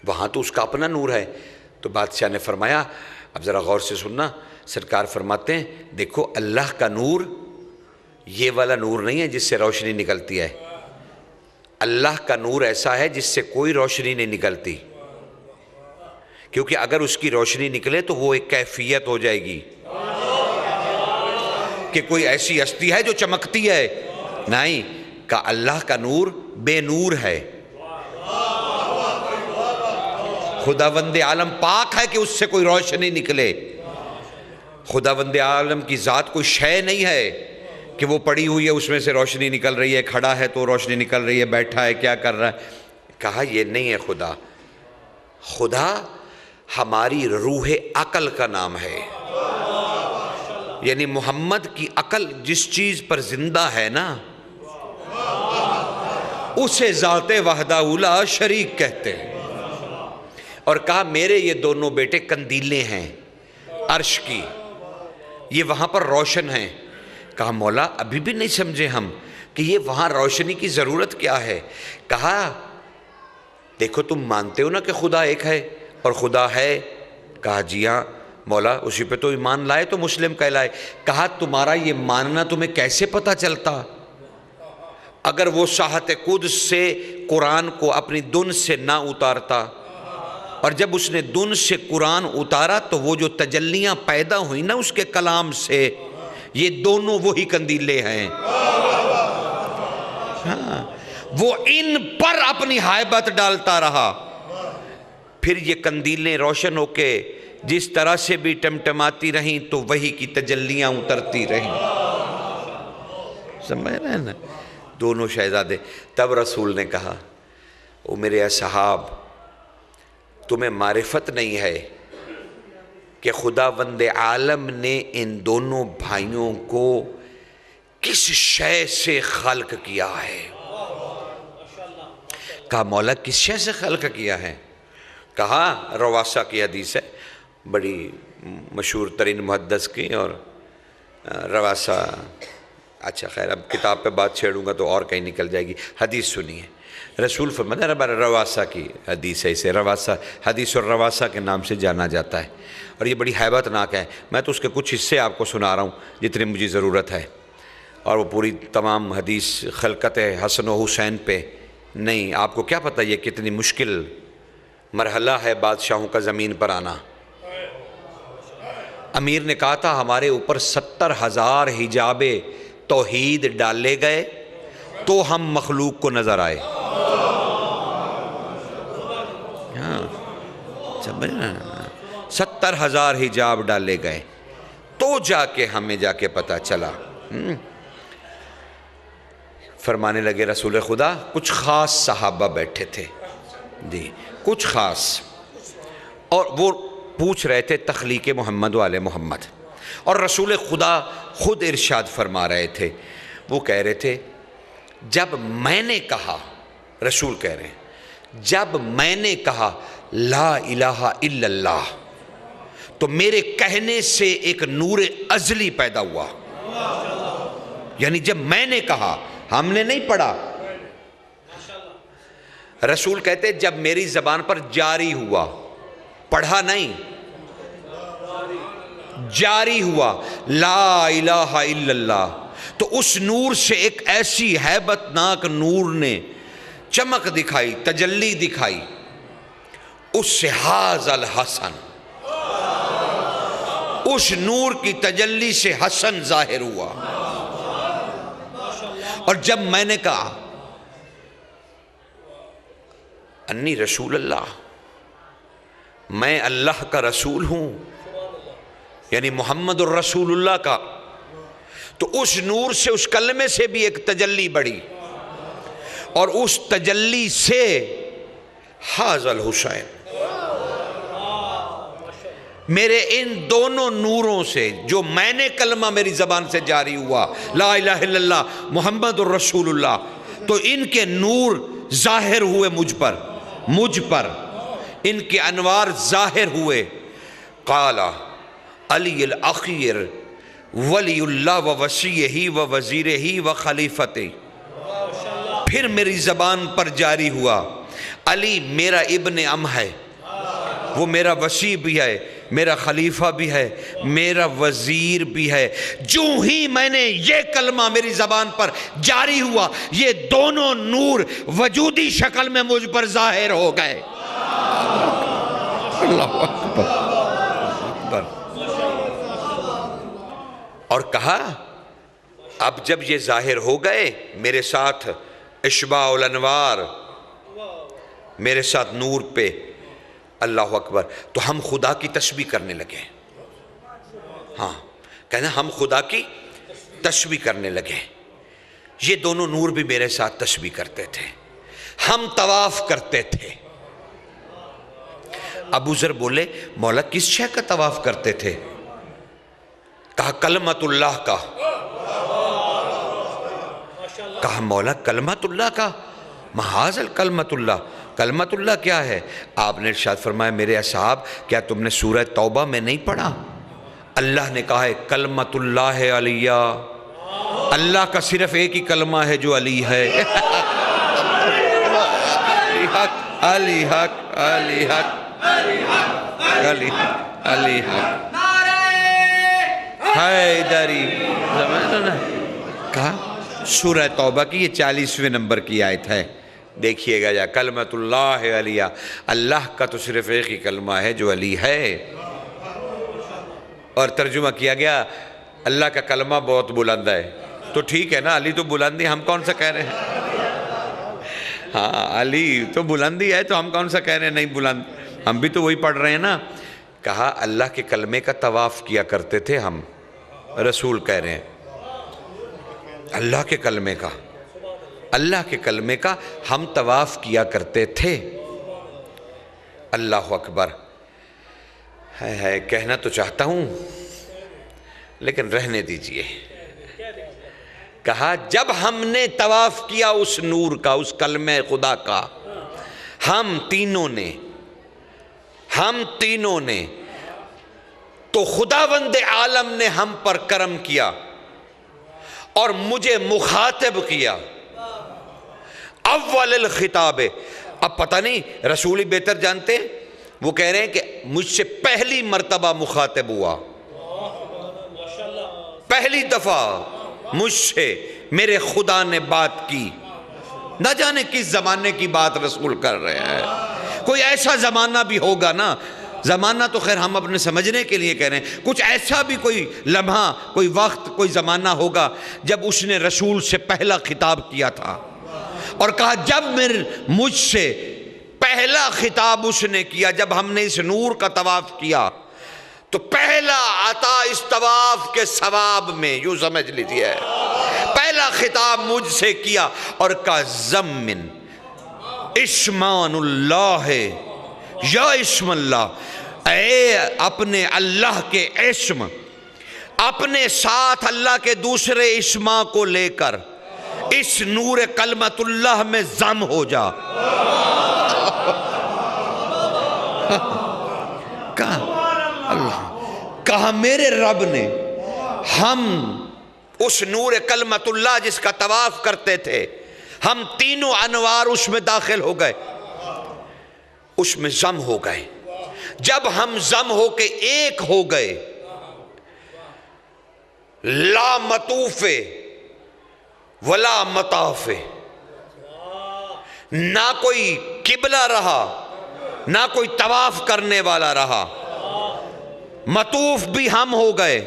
وہاں تو اس کا اپنا نور ہے. تو بادشاہ نے فرمایا اب ذرا غور سے سننا. سرکار فرماتے ہیں دیکھو اللہ کا نور یہ والا نور نہیں ہے جس سے روشنی نکلتی ہے. اللہ کا نور ایسا ہے جس سے کوئی روشنی نہیں نکلتی، کیونکہ اگر اس کی روشنی نکلے تو وہ ایک کیفیت ہو جائے گی کہ کوئی ایسی ہستی ہے جو چمکتی ہے. نہیں، کہ اللہ کا نور بے نور ہے. خداوند عالم پاک ہے کہ اس سے کوئی روشنی نکلے. خداوند عالم کی ذات کوئی شے نہیں ہے کہ وہ پڑی ہوئی ہے اس میں سے روشنی نکل رہی ہے، کھڑا ہے تو روشنی نکل رہی ہے، بیٹھا ہے کیا کر رہا ہے. کہا یہ نہیں ہے خدا. خدا ہماری روح عقل کا نام ہے. یعنی محمد کی عقل جس چیز پر زندہ ہے نا اسے ذات وحدہ لا شریک کہتے ہیں. اور کہا میرے یہ دونوں بیٹے قندیلیں ہیں عرش کی، یہ وہاں پر روشن ہیں. کہا مولا ابھی بھی نہیں سمجھے ہم کہ یہ وہاں روشنی کی ضرورت کیا ہے. کہا دیکھو تم مانتے ہو نا کہ خدا ایک ہے اور خدا ہے. کہا جی ہاں مولا، اسی پہ تو ایمان لائے تو مسلم کہلائے. کہا تمہارا یہ ماننا تمہیں کیسے پتہ چلتا؟ اگر وہ ساحت قدس سے قرآن کو اپنی دن سے نہ اتارتا، اور جب اس نے دن سے قرآن اتارا تو وہ جو تجلیاں پیدا ہوئی نا اس کے کلام سے، یہ دونوں وہی قندیلیں ہیں. ہاں، وہ ان پر اپنی ہائبت ڈالتا رہا، پھر یہ قندیلیں روشن ہو کے جس طرح سے بھی ٹمٹماتی رہیں تو وہی کی تجلیاں اترتی رہیں. سمجھ رہے ہیں نا دونوں شہزادے. تب رسول نے کہا او میرے اصحاب، تمہیں معرفت نہیں ہے کہ خداوند عالم نے ان دونوں بھائیوں کو کس شے سے خلق کیا ہے؟ کہا مولا کس شے سے خلق کیا ہے؟ کہا رواسہ کی حدیث ہے، بڑی مشہور ترین محدث کی. اور رواسہ، اچھا خیر اب کتاب پہ بات چھیڑوں گا تو اور کہیں نکل جائے گی. حدیث سنیے، رسول فرمایا رواسہ کی حدیث ہے، اسے رواسہ حدیث الرواسہ کے نام سے جانا جاتا ہے، اور یہ بڑی ہیبت ناک ہے. میں تو اس کے کچھ حصے آپ کو سنا رہا ہوں جتنی مجھے ضرورت ہے، اور وہ پوری تمام حدیث خلقت حسن و حسین پہ نہیں. آپ کو کیا پتہ یہ کتنی مشکل مرحلہ ہے بادشاہوں کا زمین پر آنا. امیر نے کہا تھا ہمارے اوپر 70,000 حجاب توحید ڈالے گئے تو ہم مخلوق کو نظر آئے. ہاں 70,000 حجاب ڈالے گئے تو جا کے ہمیں جا کے پتہ چلا. فرمانے لگے رسول خدا کچھ خاص صحابہ بیٹھے تھے جی، کچھ خاص، اور وہ پوچھ رہے تھے تخلیق محمد والے محمد، اور رسول خدا خود ارشاد فرما رہے تھے. وہ کہہ رہے تھے جب میں نے کہا، رسول کہہ رہے ہیں جب میں نے کہا لا الہ الا اللہ تو میرے کہنے سے ایک نور ازلی پیدا ہوا. یعنی جب میں نے کہا، ہم نے نہیں پڑھا. رسول کہتے جب میری زبان پر جاری ہوا، پڑھا نہیں، جاری ہوا لا الہ الا اللہ، تو اس نور سے ایک ایسی ہیبت ناک نور نے چمک دکھائی، تجلی دکھائی. اس سے حاز الحسن، اس نور کی تجلی سے حسن ظاہر ہوا. اور جب میں نے کہا انی رسول اللہ، میں اللہ کا رسول ہوں، یعنی محمد الرسول اللہ کا، تو اس نور سے، اس کلمے سے بھی ایک تجلی بڑھی، اور اس تجلی سے حاز الحسین، میرے ان دونوں نوروں سے جو میں نے کلمہ میری زبان سے جاری ہوا لا الہ الا اللہ محمد الرسول اللہ، تو ان کے نور ظاہر ہوئے مجھ پر ان کے انوار ظاہر ہوئے۔ قال علی الاخیر ولی اللہ و وصیہ و وزیرہ و خلیفتہ، پھر میری زبان پر جاری ہوا علی میرا ابن ام ہے، وہ میرا وصی بھی ہے، میرا خلیفہ بھی ہے، میرا وزیر بھی ہے۔ جو ہی میں نے یہ کلمہ میری زبان پر جاری ہوا، یہ دونوں نور وجودی شکل میں مجھ پر ظاہر ہو گئے۔ اللہ اکبر۔ اور کہا اب جب یہ ظاہر ہو گئے میرے ساتھ اشباع الانوار، میرے ساتھ نور پہ، اللہ اکبر، تو ہم خدا کی تسبیح کرنے لگے۔ ہاں کہنا ہم خدا کی تسبیح کرنے لگے۔ یہ دونوں نور بھی میرے ساتھ تسبیح کرتے تھے، ہم طواف کرتے تھے۔ ابو ذر بولے مولا کس شے کا طواف کرتے تھے؟ کہا کلمت اللہ کا۔ کہا مولا کلمت اللہ کا؟ محاذ کلمت اللہ، کلمت اللہ کیا ہے؟ آپ نے ارشاد فرمایا میرے اصحاب کیا تم نے سورہ توبہ میں نہیں پڑھا؟ اللہ نے کہا ہے کلمت اللہ علیہ، اللہ کا صرف ایک ہی کلمہ ہے جو علی ہے۔ علی حق علی حق علی حق علی حق علی حق حیدری۔ کہا سورہ توبہ کی یہ 40ویں نمبر کی آیت ہے، دیکھیے گا جا کلمت اللہ علیہ، اللہ کا تو صرف ایک ہی کلمہ ہے جو علی ہے۔ اور ترجمہ کیا گیا اللہ کا کلمہ بہت بلند ہے، تو ٹھیک ہے نا، علی تو بلندی، ہم کون سا کہہ رہے ہیں؟ ہاں علی تو بلندی ہے، تو ہم کون سا کہہ رہے ہیں نہیں بلند، ہم بھی تو وہی پڑھ رہے ہیں نا۔ کہا اللہ کے کلمے کا طواف کیا کرتے تھے ہم، رسول کہہ رہے ہیں اللہ کے کلمے کا، اللہ کے کلمے کا ہم طواف کیا کرتے تھے۔ اللہ اکبر۔ ہے کہنا تو چاہتا ہوں لیکن رہنے دیجئے۔ کہا جب ہم نے طواف کیا اس نور کا، اس کلمہ خدا کا، ہم تینوں نے تو خداوند عالم نے ہم پر کرم کیا اور مجھے مخاطب کیا اول الخطاب۔ اب پتہ نہیں رسول ہی بہتر جانتے ہیں، وہ کہہ رہے ہیں کہ مجھ سے پہلی مرتبہ مخاطب ہوا، پہلی دفعہ مجھ سے میرے خدا نے بات کی۔ نہ جانے کس زمانے کی بات رسول کر رہے ہیں، کوئی ایسا زمانہ بھی ہوگا نا، زمانہ تو خیر ہم اپنے سمجھنے کے لیے کہہ رہے ہیں، کچھ ایسا بھی کوئی لمحہ، کوئی وقت، کوئی زمانہ ہوگا جب اس نے رسول سے پہلا خطاب کیا تھا، اور کہا جب مجھ سے پہلا خطاب اس نے کیا، جب ہم نے اس نور کا طواف کیا تو پہلا عطا اس طواف کے ثواب میں، یوں سمجھ لیجیے، پہلا خطاب مجھ سے کیا اور کہا زمن اسمان اللہ یا اسم اللہ، اے اپنے اللہ کے اسم، اپنے ساتھ اللہ کے دوسرے اسما کو لے کر اس نور کلمت اللہ میں ضم ہو جا۔ کہا میرے رب نے، ہم اس نور کلمت اللہ جس کا طواف کرتے تھے، ہم تینوں انوار اس میں داخل ہو گئے، اس میں ضم ہو گئے۔ جب ہم ضم ہو کے ایک ہو گئے، لا مطوف ولا مطاف، نہ کوئی قبلہ رہا نہ کوئی طواف کرنے والا رہا، مطوف بھی ہم ہو گئے،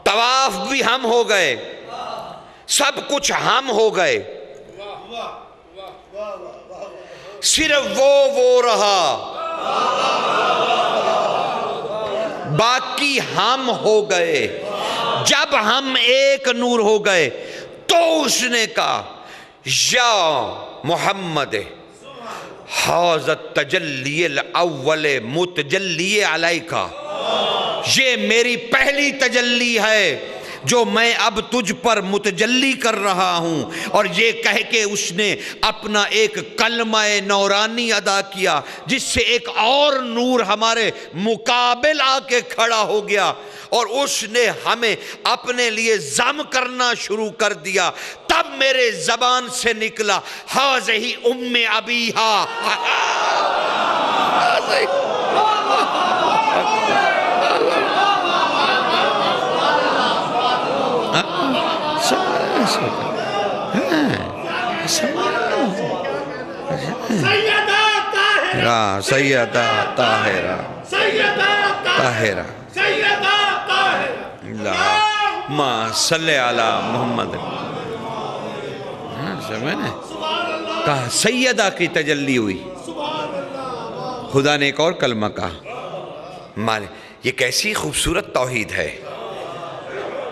طواف بھی ہم ہو گئے، سب کچھ ہم ہو گئے، صرف وہ رہا، باقی ہم ہو گئے۔ جب ہم ایک نور ہو گئے تو اس نے کہا یا محمد حاضت تجلی الاول متجلی علیکا، یہ میری پہلی تجلی ہے جو میں اب تجھ پر متجلی کر رہا ہوں. اور یہ کہہ کے اس نے اپنا ایک کلمہ نورانی ادا کیا جس سے ایک اور نور ہمارے مقابل آ کے کھڑا ہو گیا اور اس نے ہمیں اپنے لیے ضم کرنا شروع کر دیا. تب میرے زبان سے نکلا ہذہ ام ابیہا. سیدہ طاہرہ طاہرہ اللہم صلی علی محمد. کہا سیدہ کی تجلی ہوئی. خدا نے ایک اور کلمہ کہا. یہ کیسی خوبصورت توحید ہے،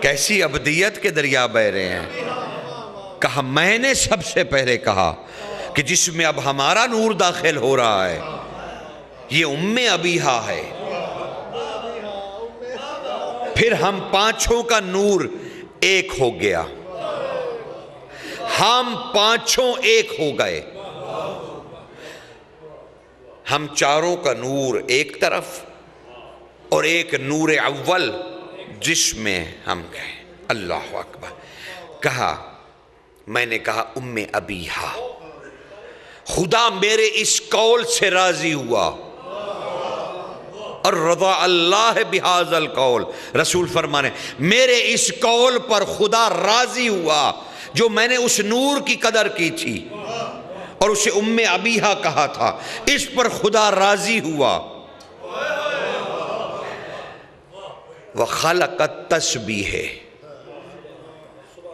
کیسی ابدیت کے دریا بہہ رہے ہیں. کہا میں نے سب سے پہلے کہا کہ جس میں اب ہمارا نور داخل ہو رہا ہے یہ ام ابیہا ہے. پھر ہم پانچوں کا نور ایک ہو گیا، ہم پانچوں ایک ہو گئے. ہم چاروں کا نور ایک طرف اور ایک نور اول جس میں ہم گئے. اللہ اکبر. کہا میں نے کہا ام ابیہا. خدا میرے اس قول سے راضی ہوا. اور رضا اللہ بہذا القول. رسول فرمانے میرے اس قول پر خدا راضی ہوا جو میں نے اس نور کی قدر کی تھی اور اسے ام ابیہا کہا تھا. اس پر خدا راضی ہوا. وَخَلَقَ التَّسْبِیحَ.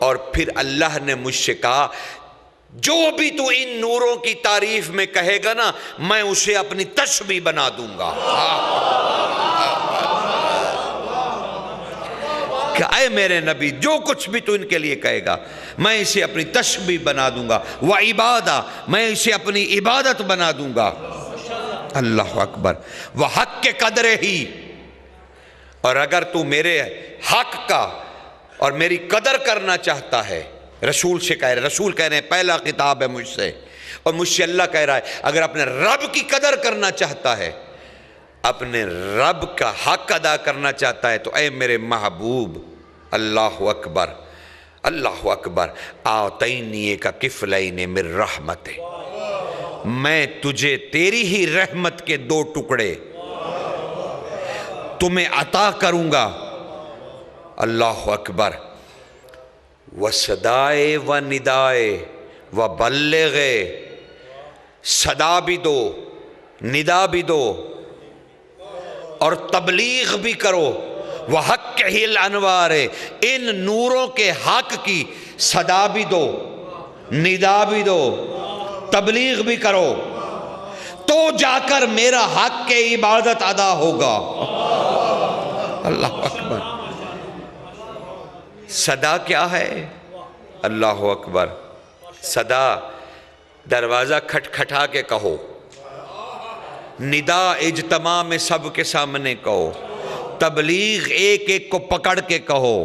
اور پھر اللہ نے مجھ سے کہا جو بھی تو ان نوروں کی تعریف میں کہے گا نا میں اسے اپنی تسبیح بنا دوں گا. کہ اے میرے نبی جو کچھ بھی تو ان کے لیے کہے گا میں اسے اپنی تسبیح بنا دوں گا. وعبادہ میں اسے اپنی عبادت بنا دوں گا. اللہ اکبر. وحق کے قدر ہی. اور اگر تو میرے حق کا اور میری قدر کرنا چاہتا ہے رسول سے کہہ رہے، رسول کہہ رہے ہیں پہلا خطاب ہے مجھ سے اور مجھ سے اللہ کہہ رہا ہے اگر اپنے رب کی قدر کرنا چاہتا ہے، اپنے رب کا حق ادا کرنا چاہتا ہے تو اے میرے محبوب اللہ اکبر اللہ اکبر آتینی کا کفلین من رحمت. میں تجھے تیری ہی رحمت کے 2 ٹکڑے تمہیں عطا کروں گا. اللہ اکبر. وصدائے و ندائے و بلغے. صدا بھی دو، ندا بھی دو اور تبلیغ بھی کرو. وحق ہی الانوار. ان نوروں کے حق کی صدا بھی دو، ندا بھی دو، تبلیغ بھی کرو تو جا کر میرا حق کے عبادت ادا ہوگا. اللہ اکبر. صدا کیا ہے؟ اللہ اکبر. صدا دروازہ کھٹکھٹا کے کہو، ندا اجتماع میں سب کے سامنے کہو، تبلیغ ایک ایک کو پکڑ کے کہو.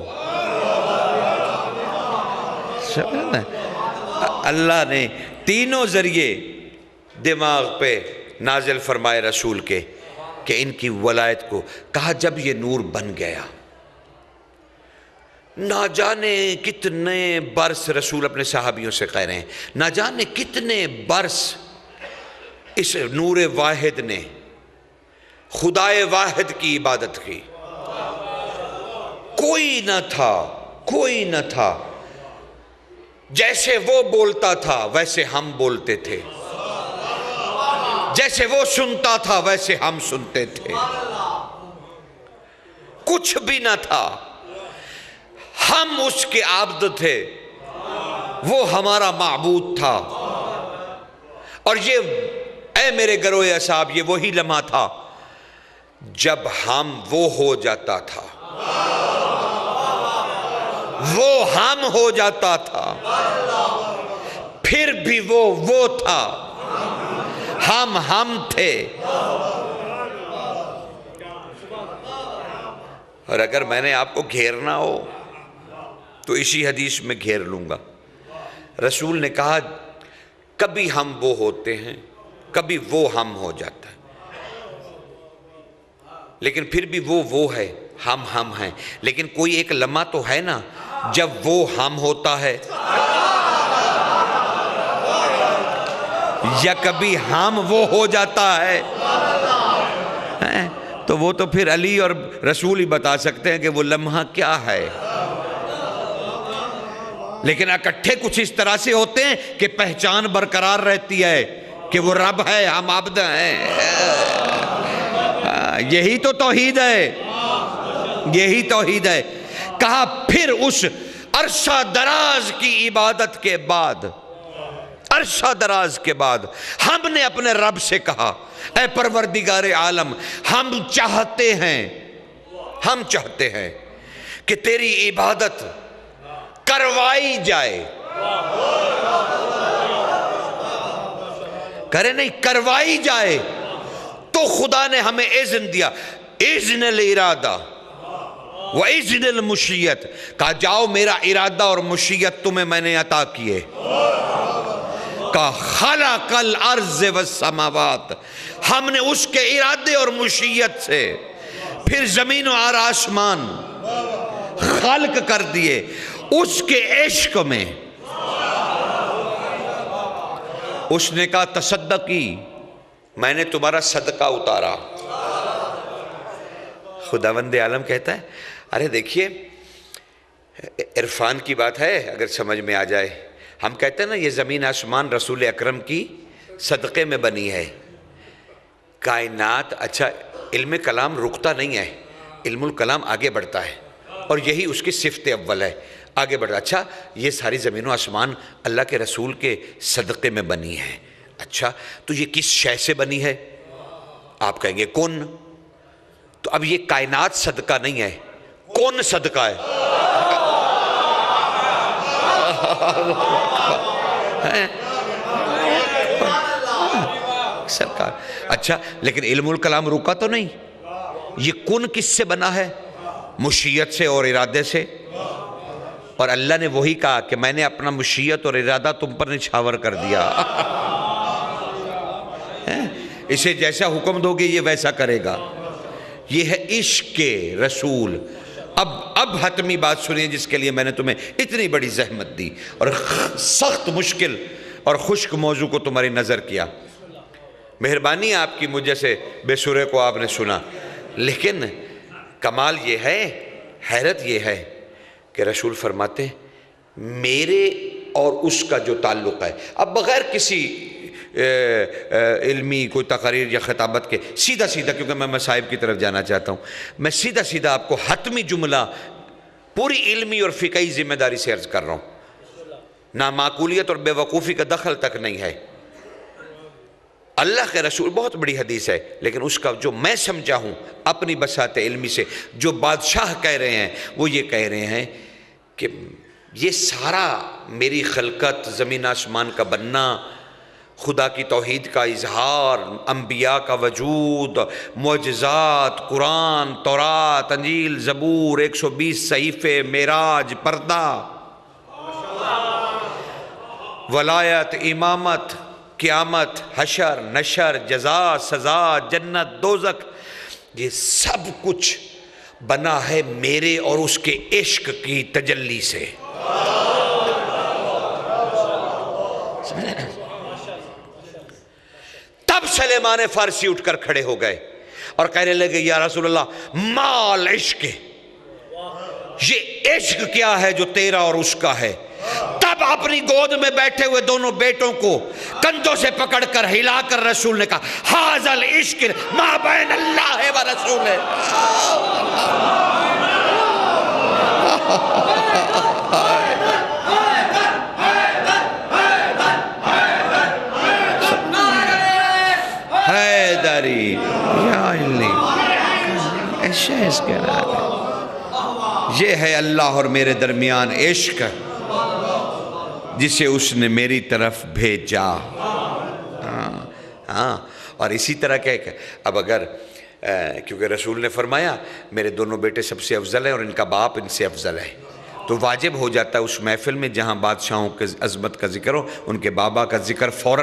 اللہ نے تینوں ذریعے دماغ پہ نازل فرمائے رسول کے کہ ان کی ولایت کو. کہا جب یہ نور بن گیا نہ جانے کتنے برس، رسول اپنے صحابیوں سے کہہ رہے ہیں نہ جانے کتنے برس اس نور واحد نے خدائے واحد کی عبادت کی. کوئی نہ تھا، کوئی نہ تھا. جیسے وہ بولتا تھا ویسے ہم بولتے تھے، جیسے وہ سنتا تھا ویسے ہم سنتے تھے. کچھ بھی نہ تھا، ہم اس کے عبد تھے، وہ ہمارا معبود تھا. اور یہ اے میرے گروہ اصحاب یہ وہی لمحہ تھا جب ہم وہ ہو جاتا تھا، وہ ہم ہو جاتا تھا، پھر بھی وہ تھا، ہم تھے. اور اگر میں نے آپ کو گھیرنا ہو تو اسی حدیث میں گھیر لوں گا. رسول نے کہا کبھی ہم وہ ہوتے ہیں, کبھی وہ ہم ہو جاتا ہے, لیکن پھر بھی وہ ہے, ہم ہیں. لیکن کوئی ایک لمحہ تو ہے نا جب وہ ہم ہوتا ہے, یا کبھی ہم وہ ہو جاتا ہے. تو وہ تو پھر علی اور رسول ہی بتا سکتے ہیں کہ وہ لمحہ کیا ہے. لیکن اکٹھے کچھ اس طرح سے ہوتے ہیں کہ پہچان برقرار رہتی ہے کہ وہ رب ہے, ہم عبد ہیں. یہی تو توحید ہے, یہی توحید ہے. کہا پھر اس عرصہ دراز کی عبادت کے بعد, عرصہ دراز کے بعد ہم نے اپنے رب سے کہا اے پروردگار عالم, ہم چاہتے ہیں کہ تیری عبادت کروائی جائے. کرے نہیں, کروائی جائے. تو خدا نے ہمیں اذن دیا, اذن الارادہ و اذن المشیت. کہا جاؤ میرا ارادہ اور مشیت تمہیں میں نے عطا کیے. کہا خلق الارض والسماوات, ہم نے اس کے ارادے اور مشیت سے پھر زمین و آسمان خلق کر دیے. اس کے عشق میں اس نے کہا تصدقی, میں نے تمہارا صدقہ اتارا. خداوند عالم کہتا ہے ارے دیکھیے عرفان کی بات ہے, اگر سمجھ میں آ جائے. ہم کہتے ہیں نا یہ زمین آسمان رسول اکرم کی صدقے میں بنی ہے. کائنات, اچھا علم کلام رکتا نہیں ہے, علم الکلام آگے بڑھتا ہے اور یہی اس کی صفت اول ہے, آگے بڑھتا. اچھا یہ ساری زمین و آسمان اللہ کے رسول کے صدقے میں بنی ہے. اچھا تو یہ کس شے سے بنی ہے؟ آپ کہیں گے کون. تو اب یہ کائنات صدقہ نہیں ہے, کون صدقہ ہے. سرکار اچھا لیکن علم الکلام رکا تو نہیں. یہ کن کس سے بنا ہے؟ مشیت سے اور ارادے سے. اور اللہ نے وہی کہا کہ میں نے اپنا مشیت اور ارادہ تم پر نچھاور کر دیا. اسے جیسا حکم دو گے یہ ویسا کرے گا. یہ ہے عشق کے رسول. اب حتمی بات سنیے جس کے لیے میں نے تمہیں اتنی بڑی زحمت دی اور سخت مشکل اور خشک موضوع کو تمہاری نظر کیا. مہربانی آپ کی, مجھ جیسے بے سرے کو آپ نے سنا. لیکن کمال یہ ہے, حیرت یہ ہے کہ رسول فرماتے میرے اور اس کا جو تعلق ہے, اب بغیر کسی علمی کوئی تقریر یا خطابت کے سیدھا سیدھا, کیونکہ میں مصائب کی طرف جانا چاہتا ہوں, میں سیدھا سیدھا آپ کو حتمی جملہ پوری علمی اور فقہی ذمہ داری سے عرض کر رہا ہوں. نہ معقولیت اور بے وقوفی کا دخل تک نہیں ہے. اللہ کے رسول بہت بڑی حدیث ہے, لیکن اس کا جو میں سمجھا ہوں اپنی بساط علمی سے, جو بادشاہ کہہ رہے ہیں وہ یہ کہہ رہے ہیں کہ یہ سارا میری خلقت, زمین آسمان کا بننا, خدا کی توحید کا اظہار, انبیاء کا وجود, معجزات, قرآن, تورات, انجیل, زبور, 120 صحیفے, معراج, پردہ, ولایت, امامت, قیامت, حشر, نشر, جزا, سزا, جنت, دوزخ, یہ سب کچھ بنا ہے میرے اور اس کے عشق کی تجلی سے. تب سلیمان فارسی اٹھ کر کھڑے ہو گئے اور کہنے لگے یا رسول اللہ مال عشق, یہ عشق کیا ہے جو تیرا اور اس کا ہے. تب اپنی گود میں بیٹھے ہوئے دونوں بیٹوں کو کندھوں سے پکڑ کر ہلا کر رسول نے کہا ھذا العشق ما بین اللہ و رسول. حیدری یا علی, یہ ہے اللہ اور میرے درمیان عشق جسے اس نے میری طرف بھیجا. ہاں، اور اسی طرح کہ اب اگر کیونکہ رسول نے فرمایا میرے دونوں بیٹے سب سے افضل ہیں اور ان کا باپ ان سے افضل ہے، تو واجب ہو جاتا ہے اس محفل میں جہاں بادشاہوں کے عظمت کا ذکر ہو ان کے بابا کا ذکر فوراً